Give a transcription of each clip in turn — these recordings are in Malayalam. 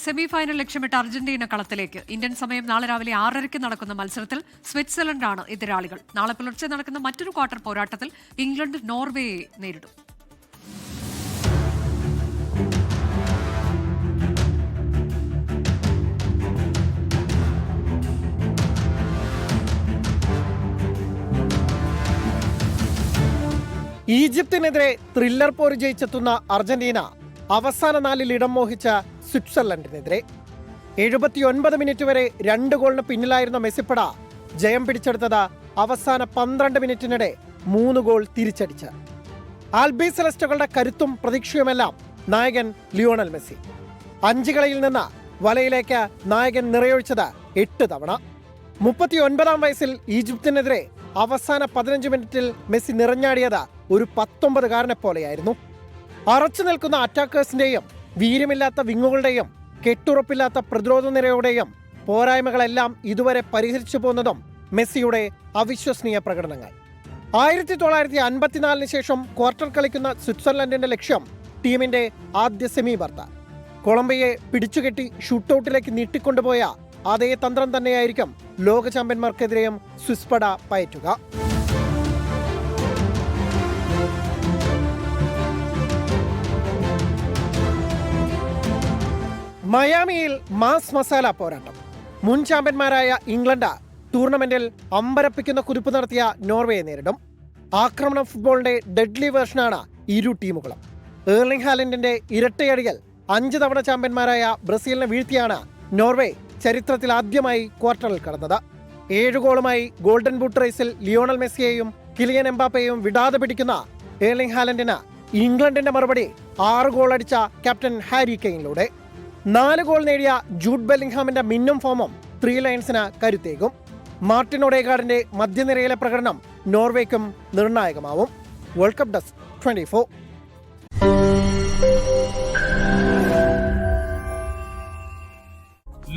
സെമി ഫൈനൽ ലക്ഷ്യമിട്ട് അർജന്റീന കളത്തിലേക്ക്. ഇന്ത്യൻ സമയം നാളെ രാവിലെ 6:30 നടക്കുന്ന മത്സരത്തിൽ സ്വിറ്റ്സർലൻഡാണ് എതിരാളികൾ. നാളെ പുലർച്ചെ നടക്കുന്ന മറ്റൊരു ക്വാർട്ടർ പോരാട്ടത്തിൽ ഇംഗ്ലണ്ട് നോർവേയെ നേരിടും. ഈജിപ്തിനെതിരെ ത്രില്ലർ പോര് ജയിച്ചെത്തുന്ന അർജന്റീന അവസാന 4 ഇടം മോഹിച്ച സ്വിറ്റ്സർലൻഡിനെതിരെ 79 മിനിറ്റ് വരെ 2 ഗോളിന് പിന്നിലായിരുന്ന മെസ്സിപ്പട ജയം പിടിച്ചെടുത്തത് അവസാന 12 മിനിറ്റിനിടെ 3 ഗോൾ തിരിച്ചടിച്ച്. ആൽബി സെലസ്റ്റകളുടെ കരുത്തും പ്രതീക്ഷയുമെല്ലാം നായകൻ ലിയോണൽ മെസ്സി. 5 കളിയിൽ നിന്ന് വലയിലേക്ക് നായകൻ നിറയൊഴിച്ചത് 8 തവണ. 39-ാം വയസ്സിൽ ഈജിപ്തിനെതിരെ അവസാന 15 മിനിറ്റിൽ മെസ്സി നിറഞ്ഞാടിയത് ഒരു 19-കാരനെ പോലെയായിരുന്നു. അറച്ചു നിൽക്കുന്ന അറ്റാക്കേഴ്സിന്റെയും വീര്യമില്ലാത്ത വിങ്ങുകളുടെയും കെട്ടുറപ്പില്ലാത്ത പ്രതിരോധ നിരയുടെയും പോരായ്മകളെല്ലാം ഇതുവരെ പരിഹരിച്ചു പോന്നതും മെസ്സിയുടെ അവിശ്വസനീയ പ്രകടനങ്ങൾ. 1954 ശേഷം ക്വാർട്ടർ കളിക്കുന്ന സ്വിറ്റ്സർലൻഡിന്റെ ലക്ഷ്യം ടീമിന്റെ ആദ്യ സെമി ബർത്ത. കൊളംബിയയെ പിടിച്ചുകെട്ടി ഷൂട്ടൌട്ടിലേക്ക് നീട്ടിക്കൊണ്ടുപോയ അതേ തന്ത്രം തന്നെയായിരിക്കും ലോക ചാമ്പ്യന്മാർക്കെതിരെയും സ്വിസ് പട പയറ്റുക. മയാമിയിൽ മാസ് മസാല പോരാട്ടം. മുൻ ചാമ്പ്യന്മാരായ ഇംഗ്ലണ്ട് ടൂർണമെന്റിൽ അമ്പരപ്പിക്കുന്ന കുതിപ്പ് നടത്തിയ നോർവേയെ നേരിടും. ആക്രമണ ഫുട്ബോളിന്റെ ഡെഡ്ലി വേർഷനാണ് ഇരു ടീമുകളും. ഏർലിംഗ് ഹാലൻഡിന്റെ ഇരട്ടയടികൾ 5 തവണ ചാമ്പ്യന്മാരായ ബ്രസീലിനെ വീഴ്ത്തിയാണ് നോർവേ ചരിത്രത്തിൽ ആദ്യമായി ക്വാർട്ടറിൽ കടന്നത്. 7 ഗോളുമായി ഗോൾഡൻ ബൂട്ട് റേസിൽ ലിയോണൽ മെസ്സിയെയും കിലിയൻ എംബാപ്പയെയും വിടാതെ പിടിക്കുന്ന ഏർലിംഗ് ഹാലൻഡിന് ഇംഗ്ലണ്ടിന്റെ മറുപടി 6 ഗോൾ അടിച്ച ക്യാപ്റ്റൻ ഹാരി കെയ്നിലൂടെ. 4 ഗോൾ നേടിയ ജൂഡ് ബെല്ലിംഗ്ഹാമിന്റെ മിന്നും ഫോമും 3 ലയൺസിന് കരുത്തേകും. മാർട്ടിൻ ഒഡേഗാർഡിന്റെ മധ്യനിരയിലെ പ്രകടനം നോർവേക്കും നിർണായകമാവും. World cup desk 24.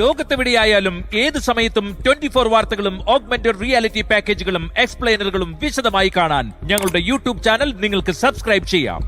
ലോകത്തെവിടെയായാലും ഏത് സമയത്തും 24 വാർത്തകളും ഓഗ്മെന്റഡ് റിയാലിറ്റി പാക്കേജുകളും എക്സ്പ്ലെയിനറുകളും വിശദമായി കാണാൻ ഞങ്ങളുടെ യൂട്യൂബ് ചാനൽ നിങ്ങൾക്ക് സബ്സ്ക്രൈബ് ചെയ്യാം.